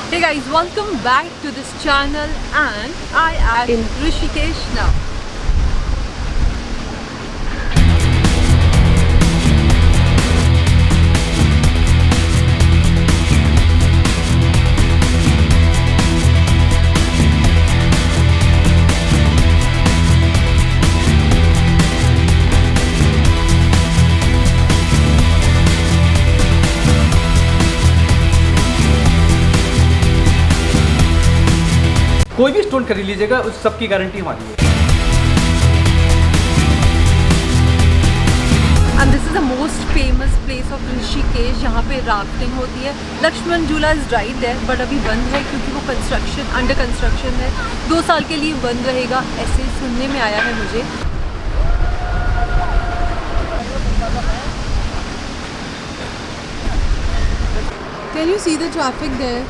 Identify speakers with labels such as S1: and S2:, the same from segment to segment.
S1: Hey guys, welcome back to this channel and I am in Rishikesh now.
S2: कोई भी stone खरीद लीजिएगा, उस सबकी गारंटी हमारी है।
S1: And this is the most famous place of Rishikesh, जहाँ पे राफ्टिंग होती है। लक्ष्मण झूला इज राइट देयर, बट अभी बंद है क्योंकि वो अंडर कंस्ट्रक्शन है। 2 साल के लिए बंद रहेगा, ऐसे सुनने में आया है मुझे। Can you see the traffic there?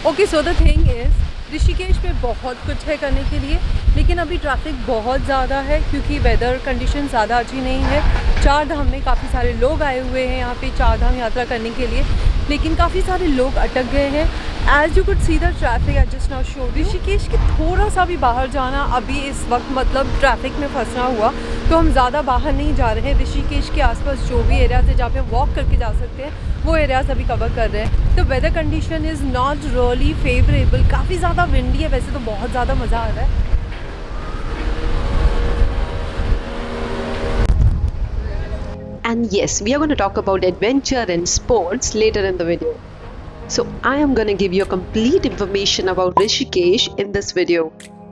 S1: Okay, so the thing is Rishikesh में बहुत कुछ है करने के लिए, लेकिन अभी ट्रैफिक बहुत ज़्यादा है क्योंकि वेदर कंडीशन ज़्यादा अच्छी नहीं है। 4 धाम में काफ़ी सारे लोग आए हुए हैं यहाँ पे 4 धाम यात्रा करने के लिए, लेकिन काफ़ी सारे लोग अटक गए हैं। As you could see the traffic I just now show. Rishikesh के थोड़ा सा भी बाहर जाना अभी इस वक्त मतलब ट्रैफिक में फंसना हुआ, तो हम ज़्यादा बाहर नहीं जा रहे हैं। ऋषिकेश के आसपास जो भी एरियाज है जहाँ पे वॉक करके जा सकते हैं वो एरियाज अभी कवर कर रहे हैं। तो weather condition is not really favourable, काफ़ी ज़्यादा विंडी है, वैसे तो बहुत ज़्यादा मज़ा आ रहा है।
S3: And yes, we are going to talk about adventure and sports later in the video. So I am going to give you a complete information about Rishikesh in this video.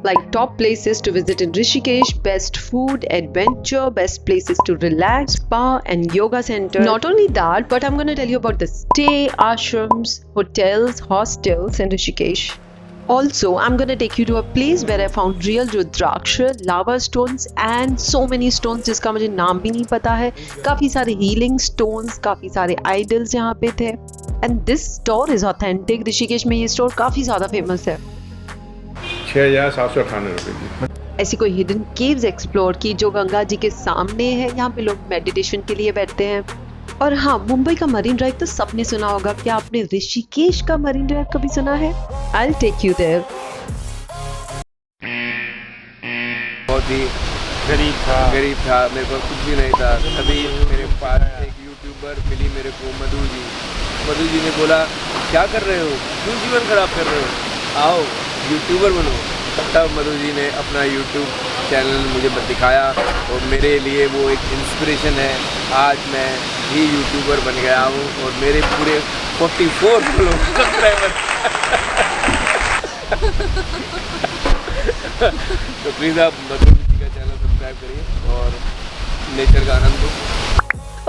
S3: Like top places to visit in Rishikesh, best food, adventure, best places to relax, spa and yoga center. Not only that, but I'm going to tell you about the stay, ashrams, hotels, hostels in Rishikesh. Also, I'm going to take you to a place where I found real Rudraksha, lava stones and so many stones जिसका मुझे नाम भी नहीं पता है। काफ़ी सारे healing stones, काफ़ी सारे idols यहाँ पे थे। And this store is authentic. Rishikesh में ये store काफ़ी ज़्यादा famous है।
S4: 6,798 रुपये की।
S3: ऐसी कोई हिडन केव्स एक्सप्लोर की जो गंगा जी के सामने है। यहाँ पे लोग मेडिटेशन के लिए बैठते हैं। और हाँ, मुंबई का मरीन ड्राइव तो सबने सुना होगा। क्या आपने ऋषिकेश का मरीन ड्राइव कभी सुना है? I'll take you there.
S4: बहुत ही गरीब था, मेरे पास कुछ भी नहीं था। अभी मेरे पास एक यूट्यूबर मिली मेरे को, मधु जी ने बोला क्या कर रहे हो, क्यों जीवन खराब कर रहे हो, आओ यूट्यूबर बनो। तब मधु जी ने अपना यूट्यूब चैनल मुझे दिखाया और मेरे लिए वो एक इंस्पिरेशन है। आज मैं भी यूट्यूबर बन गया हूँ और मेरे पूरे 44 सब्सक्राइबर। तो प्लीज़ आप मधु जी का चैनल सब्सक्राइब करिए और नेचर का आनंद लो।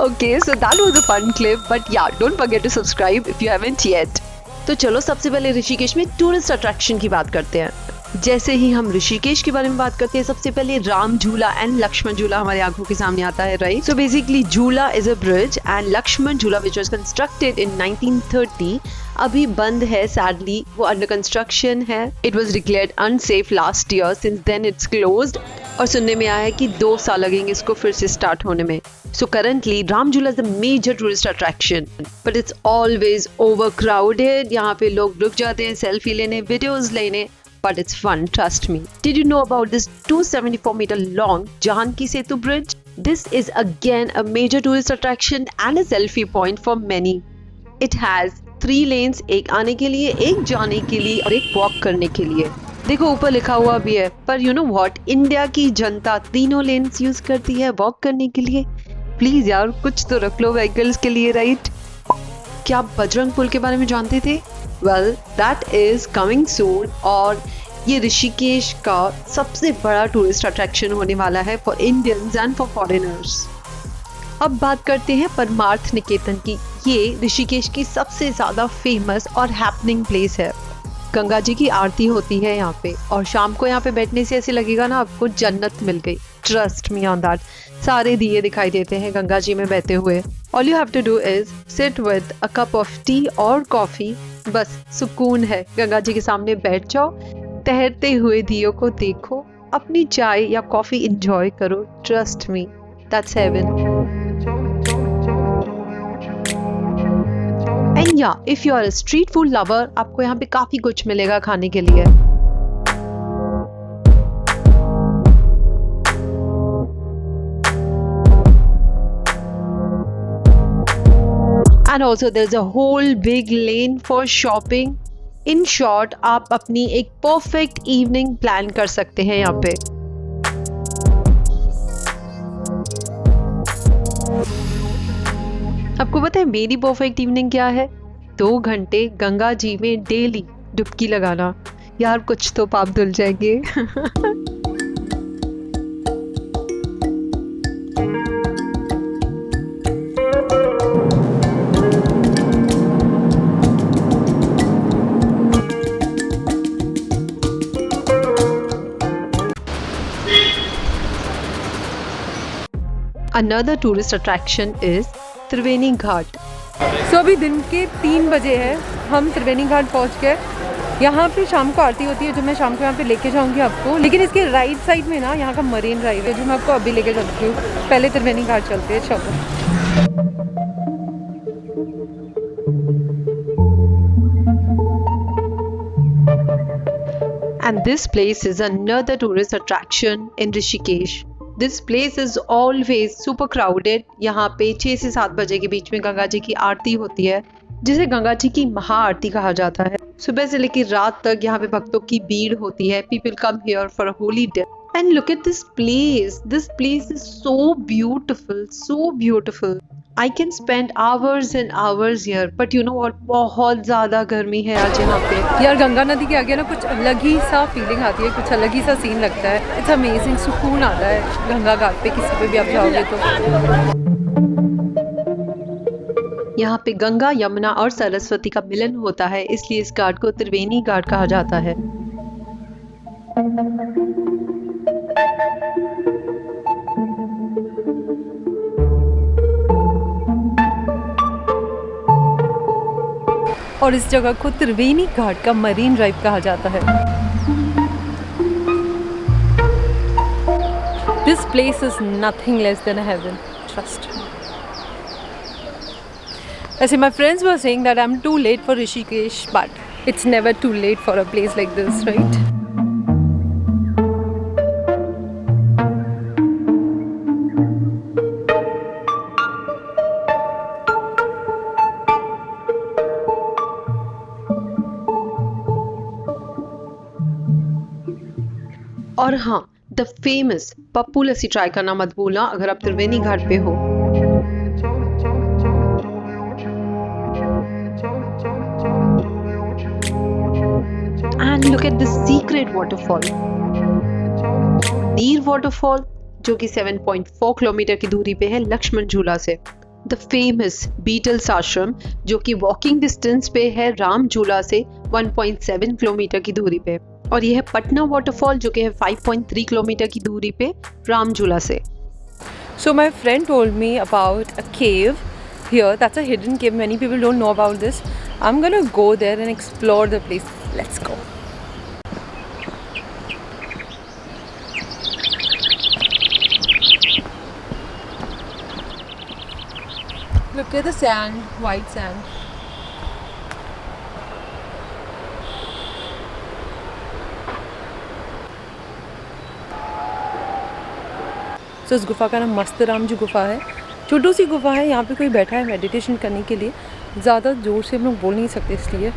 S3: Okay, so that was a fun clip, but yeah, don't forget to subscribe if you haven't yet. तो चलो सबसे पहले ऋषिकेश में टूरिस्ट अट्रैक्शन की बात करते हैं। जैसे ही हम ऋषिकेश के बारे में बात करते हैं, सबसे पहले राम झूला एंड लक्ष्मण झूला हमारी आंखों के सामने आता है, right? So basically jhula is a bridge and Lakshman Jhula which was constructed in 1930 अभी बंद है सैडली, वो अंडर कंस्ट्रक्शन है। It was declared unsafe last year, since then it's closed और सुनने में आया है कि 2 साल लगेंगे इसको फिर से स्टार्ट होने में। So currently राम झूला is a major tourist attraction, but it's always overcrowded. यहाँ पे लोग रुक जाते हैं सेल्फी लेने, वीडियोस लेने, but it's fun, trust me. Did you know about this 274 meter long Janki Setu bridge? This is again a major tourist attraction and a selfie point for many. It has 3 lanes, एक आने के लिए, एक जाने के लिए और एक वॉक करने के लिए। देखो ऊपर लिखा हुआ भी है, पर यू नो व्हाट, इंडिया की जनता तीनों लेन्स यूज करती है वॉक करने के लिए। प्लीज यार कुछ तो रख लो व्हीकल्स के लिए, राइट? क्या आप बजरंग पुल के बारे में जानते थे? Well that is coming soon और ये ऋषिकेश का सबसे बड़ा टूरिस्ट अट्रैक्शन होने वाला है for Indians and for foreigners. अब बात करते हैं परमार्थ निकेतन की। ये ऋषिकेश की सबसे ज़्यादा फेमस और हैपनिंग प्लेस है। गंगा जी की आरती होती है यहाँ पे और शाम को यहाँ पे बैठने से ऐसे लगेगा ना आपको जन्नत मिल गई। Trust me on that. सारे दिए दिखाई देते हैं गंगा जी में बहते हुए। All you have to do is sit with a cup of tea और कॉफी। बस सुकून है, गंगा जी के सामने बैठ जाओ, तैरते हुए दियों को देखो, अपनी चाय या कॉफी इंजॉय करो। Trust me, that's heaven. And या if you are a street food lover, आपको यहाँ पे काफी कुछ मिलेगा खाने के लिए। And also there's a whole big lane for shopping. In short, आप अपनी एक perfect evening plan कर सकते हैं यहाँ पे। आपको पता है मेरी परफेक्ट इवनिंग क्या है? 2 घंटे गंगा जी में डेली डुबकी लगाना। यार कुछ तो पाप धुल जाएंगे। Another tourist attraction is त्रिवेणी घाट।
S1: सो अभी दिन के 3 बजे है, हम त्रिवेणी घाट पहुंच गए। यहाँ पे शाम को आरती होती है जो मैं शाम को यहाँ पे लेके जाऊँगी आपको, लेकिन इसके राइट साइड में ना यहाँ का मरीन ड्राइव है जो मैं आपको अभी लेके चलती हूँ। पहले त्रिवेणी घाट चलते हैं, चलो।
S3: And this place is another tourist attraction in Rishikesh. This place is always super crowded. यहाँ पे 6 से 7 बजे के बीच में गंगा जी की आरती होती है, जिसे गंगा जी की महाआरती कहा जाता है। सुबह से लेकर रात तक यहाँ पे भक्तों की भीड़ होती है। People come here for a holy day. And look at this place. This place is so beautiful, so beautiful. I can spend hours and hours here, but you know what? बहुत ज़्यादा गर्मी है आज यहाँ पे।
S1: यार गंगा नदी के आगे ना कुछ अलग ही सा फीलिंग आती है, कुछ अलग ही सा सीन लगता है। इट्स अमेजिंग, सुकून आता है गंगा घाट पे, किसी पे भी आप जाओगे तो।
S3: यहाँ पे गंगा, यमुना और सरस्वती का मिलन होता है, इसलिए इस घाट को त्रिवेणी घाट कहा जाता है।
S1: और इस जगह को त्रिवेणी घाट का मरीन ड्राइव कहा जाता है। This place is nothing less than a heaven. Trust me. ऐसे my friends were saying that I'm too late for Rishikesh, but it's never too late for a place like this, right?
S3: और हाँ, the famous Pappu lassi try करना मत भूलना अगर आप त्रिवेणी घाट पे हो। And look at the secret waterfall, नीर वाटरफॉल, जो कि 7.4 किलोमीटर की दूरी पे है लक्ष्मण झूला से। द फेमस बीटल्स आश्रम, जो कि वॉकिंग डिस्टेंस पे है राम झूला से 1.7 किलोमीटर की दूरी पे। और यह है पटना वाटरफॉल, जो कि है 5.3 किलोमीटर की दूरी पे राम झूला से।
S1: So my friend told me about a cave here. That's a hidden cave. Many people don't know about this. I'm gonna go there and explore the place. Let's go. Look at the sand, white sand. तो इस गुफा का नाम मस्त राम जी गुफा है। छोटू सी गुफा है, यहाँ पे कोई बैठा है मेडिटेशन करने के लिए। ज़्यादा ज़ोर से हम लोग बोल नहीं सकते इसलिए।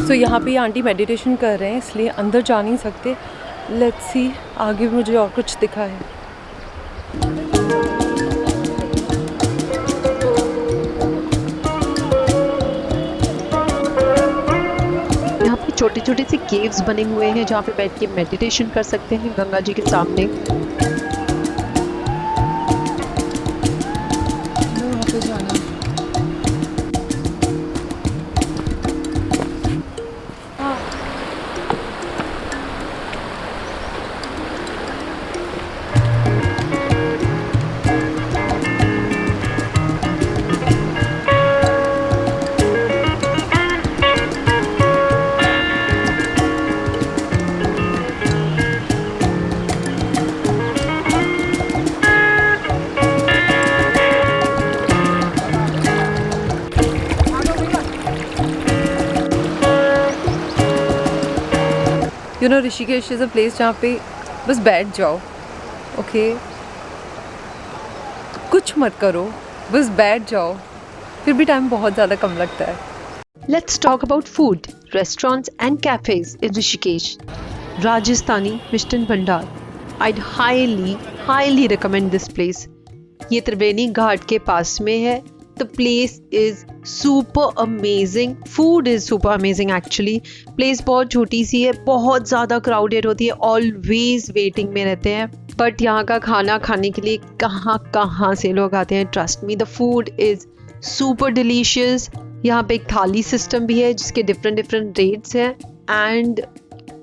S1: तो यहाँ पे आंटी मेडिटेशन कर रहे हैं, इसलिए अंदर जा नहीं सकते। लेट्स सी आगे मुझे और कुछ दिखा है।
S3: यहाँ पे छोटे छोटे से केव्स बने हुए हैं जहाँ पे बैठ के मेडिटेशन कर सकते हैं गंगा जी के सामने।
S1: You know Rishikesh is a place जहाँ पे बस बैठ जाओ, ओके, कुछ मत करो, बस बैठ जाओ, फिर भी टाइम बहुत ज़्यादा कम लगता है।
S3: Let's talk about food, restaurants and cafes in Rishikesh. Rajasthani Mishtan Bhandar. I'd highly recommend this place. ये त्रिवेणी घाट के पास में है. The place is super amazing. Food is super amazing actually. Place बहुत छोटी सी है, बहुत ज़्यादा crowded होती है, always waiting में रहते हैं. But यहाँ का खाना खाने के लिए कहाँ से लोग आते हैं. Trust me, the food is super delicious. यहाँ पे एक थाली सिस्टम भी है जिसके डिफरेंट रेट्स हैं एंड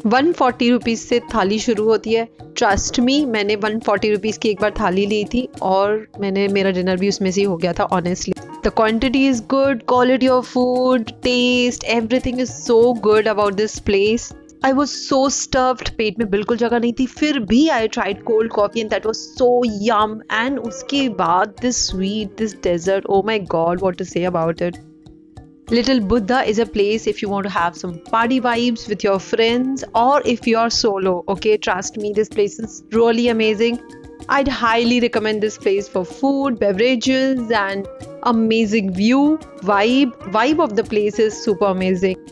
S3: 140 रुपीज़ से थाली शुरू होती है. ट्रस्ट मी, मैंने 140 रुपीज़ की एक बार थाली ली थी और मेरा डिनर भी उसमें से ही हो गया था honestly. The quantity is good, quality of food, taste, everything is so good about this place. I was so stuffed, पेट में बिल्कुल जगह नहीं थी, फिर भी I tried cold coffee and that was so yum. And उसके बाद this sweet, this dessert, oh my god, what to say about it. Little Buddha is a place if you want to have some party vibes with your friends or if you are solo. Okay, trust me, this place is really amazing. I'd highly recommend this place for food, beverages and amazing view. Vibe of the place is super amazing.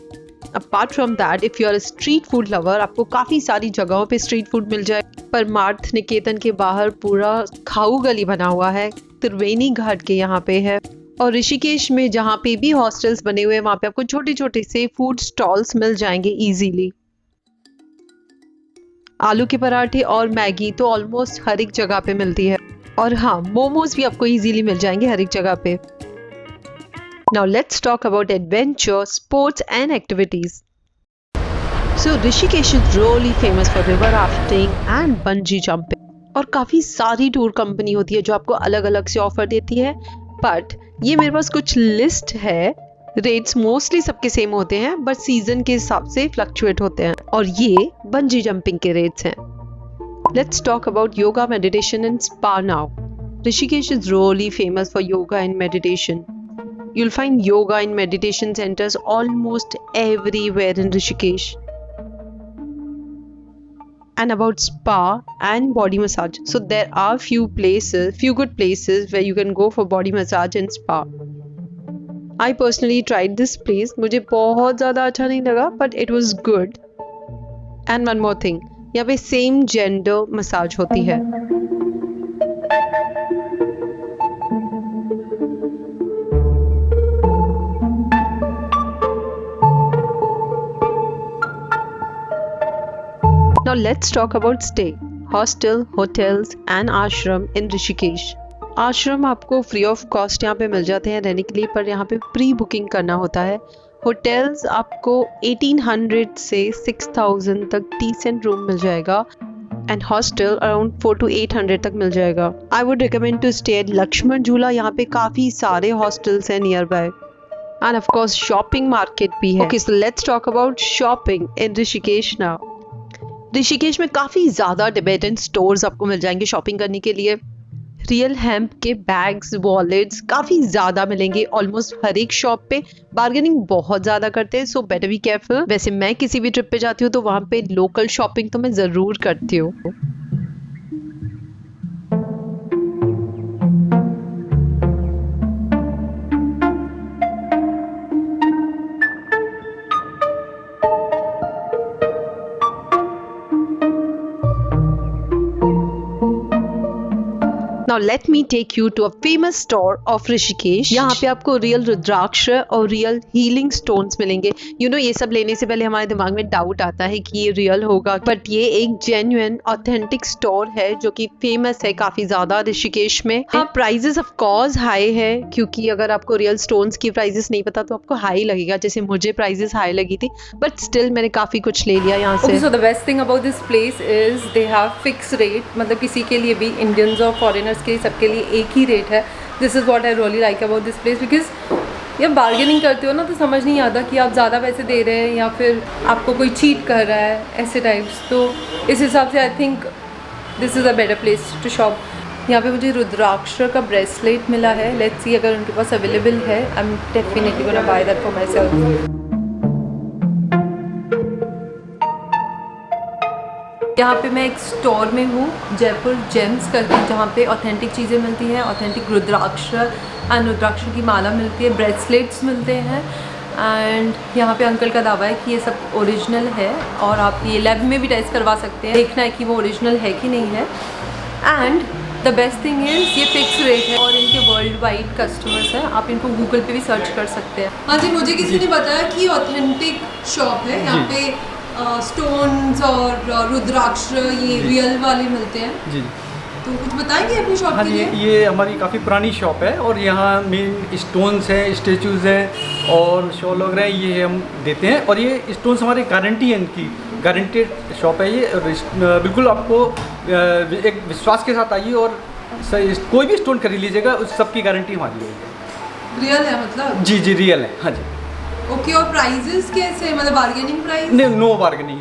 S3: Apart from that, if you are a street food lover, आपको काफ़ी सारी जगहों पे street food मिल जाए. परमार्थ निकेतन के बाहर पूरा खाऊ गली बना हुआ है, त्रिवेणी घाट के यहाँ पे है. और ऋषिकेश में जहाँ पे भी हॉस्टल्स बने हुए हैं वहाँ पे आपको छोटे छोटे से फूड स्टॉल्स मिल जाएंगे इजीली. आलू के पराठे और मैगी तो ऑलमोस्ट हर एक जगह पे मिलती है और हाँ, मोमोज भी आपको इजीली मिल जाएंगे हर एक जगह पे. Now let's talk about adventure, sports and activities. So Rishikesh is really famous for river rafting and bungee jumping. और काफ़ी सारी टूर कंपनी होती है जो आपको अलग अलग से ऑफर देती है. बट ये मेरे पास कुछ लिस्ट है. रेट्स मोस्टली सबके सेम होते हैं बट सीजन के हिसाब से फ्लक्चुएट होते हैं और ये बंजी जंपिंग के रेट्स हैं. Let's talk about yoga, meditation and spa now. Rishikesh is really famous for yoga and meditation. You'll find yoga and meditation centers almost everywhere in Rishikesh. And about spa and body massage. So there are few good places where you can go for body massage and spa. I personally tried this place. मुझे बहुत ज़्यादा अच्छा नहीं लगा but it was good. And one more thing, यहाँ पे same gender massage होती है. Now let's talk about stay, hostel, hotels and ashram in Rishikesh. आश्रम आपको फ्री ऑफ कॉस्ट यहाँ पे मिल जाते हैं रहने के लिए, पर यहाँ पे प्री बुकिंग करना होता है. होटल्स आपको 1800 से 6000 तक डिसेंट रूम मिल जाएगा एंड हॉस्टल अराउंड 400 to 800 तक मिल जाएगा. I would recommend to stay at Lakshman Jhula. यहाँ पे काफ़ी सारे हॉस्टल्स हैं nearby and of course shopping market भी है. Okay, so let's talk about shopping in Rishikesh now. Rishikesh में काफ़ी ज़्यादा डिबेटेंट स्टोर्स आपको मिल जाएंगे शॉपिंग करने के लिए. रियल हेम्प के बैग्स, वॉलेट्स काफ़ी ज़्यादा मिलेंगे ऑलमोस्ट हर एक शॉप पे. बार्गेनिंग बहुत ज़्यादा करते हैं, सो बेटर बी केयरफुल. वैसे मैं किसी भी ट्रिप पे जाती हूँ तो वहाँ पे लोकल शॉपिंग तो मैं ज़रूर करती हूँ. Now let me take you to a famous store of Rishikesh. यहाँ पे आपको रियल रुद्राक्ष और रियल हीलिंग स्टोन्स मिलेंगे. ये सब लेने से पहले हमारे दिमाग में डाउट आता है कि ये रियल होगा, बट ये एक जेन्युइन ऑथेंटिक स्टोर है जो कि फेमस है काफी ज्यादा ऋषिकेश में. हाँ, प्राइजेस ऑफ कोर्स हाई है क्योंकि अगर आपको रियल स्टोन्स की प्राइजेस नहीं पता तो आपको हाई लगेगा, जैसे मुझे प्राइजेस हाई लगी थी, बट स्टिल मैंने काफी कुछ ले लिया यहाँ से.
S1: So the best thing about this place is they have fix rate. मतलब किसी के लिए भी, इंडियंस और फॉरेनर्स के सबके लिए एक ही रेट है. This is what I really like about this place, because जब बार्गेनिंग करते हो ना तो समझ नहीं आता कि आप ज़्यादा पैसे दे रहे हैं या फिर आपको कोई चीट कर रहा है, ऐसे टाइप्स. तो इस हिसाब से I think this is a better place to shop. यहाँ पे मुझे रुद्राक्ष का ब्रेसलेट मिला है. लेट्स सी अगर उनके पास अवेलेबल है. I am definitely gonna by that for my self. यहाँ पे मैं एक स्टोर में हूँ, जयपुर जेम्स करके, जहाँ पे ऑथेंटिक चीज़ें मिलती हैं। ऑथेंटिक रुद्राक्ष एंड रुद्राक्ष की माला मिलती है, ब्रेसलेट्स मिलते हैं। एंड यहाँ पे अंकल का दावा है कि ये सब ओरिजिनल है और आप ये लैब में भी टेस्ट करवा सकते हैं, देखना है कि वो ओरिजिनल है कि नहीं है। And the best thing is ये फिक्स रेट है और इनके वर्ल्ड वाइड कस्टमर्स हैं, आप इनको गूगल पे भी सर्च कर सकते हैं। हाँ जी, मुझे किसी ने बताया कि ऑथेंटिक शॉप है, यहाँ पे स्टोन्स और रुद्राक्ष ये रियल वाले मिलते हैं।
S2: जी
S1: तो कुछ बताएंगे अपनी शॉप
S2: हाँ
S1: के
S2: जी,
S1: लिए?
S2: ये हमारी काफ़ी पुरानी शॉप है और यहाँ मेन स्टोन्स हैं, स्टेचूज़ हैं और शॉल वगैरह ये हम देते हैं। और ये स्टोन्स हमारी गारंटी है, इनकी गारंटेड शॉप है ये। और बिल्कुल आपको एक विश्वास के साथ आइए और कोई भी स्टोन खरीद लीजिएगा, उस सब की गारंटी हमारी है।
S1: रियल है मतलब?
S2: जी जी रियल है, हाँ जी।
S1: ओके, और प्राइजेस कैसे, मतलब बार्गेनिंग प्राइस?
S2: नहीं, नो बार्गेनिंग,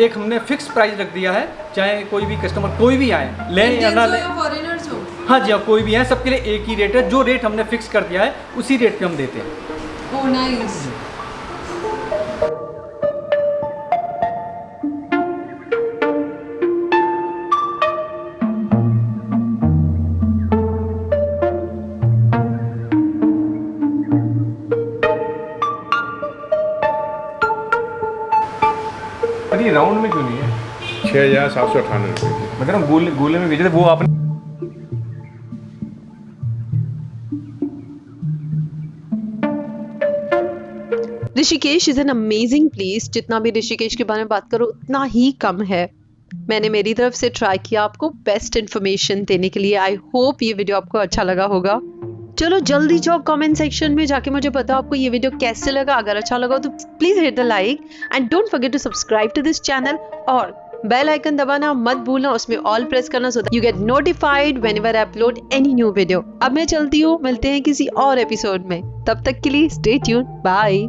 S2: एक हमने फिक्स प्राइस रख दिया है, चाहे कोई भी कस्टमर कोई भी आए लें या ना लें।
S1: फॉरेनर्स हो?
S2: हाँ जी, अब कोई भी है, सबके लिए एक ही रेट है। जो रेट हमने फिक्स कर दिया है उसी रेट पे हम देते हैं।
S1: Oh nice.
S5: अरे राउंड में क्यों नहीं है?
S6: 6,798 रुपये की।
S5: मतलब हम गोले में भेजे थे, वो आपने
S3: Rishikesh is an amazing place. जितना भी ऋषिकेश के बारे में बात करो उतना ही कम है। मैंने मेरी तरफ से ट्राई किया आपको बेस्ट इन्फॉर्मेशन देने के लिए। आई होप ये वीडियो आपको अच्छा लगा होगा। चलो जल्दी जाओ कमेंट सेक्शन में जाके मुझे बताओ आपको ये वीडियो कैसे लगा। अगर अच्छा लगा तो please hit the like and don't forget to subscribe to this channel और बेल आइकन दबाना मत भूलना, उसमें ऑल प्रेस करना so that you get notified whenever I upload any new video. अब मैं चलती हूँ, मिलते हैं किसी और एपिसोड में। तब तक के लिए स्टे ट्यून्ड, बाय।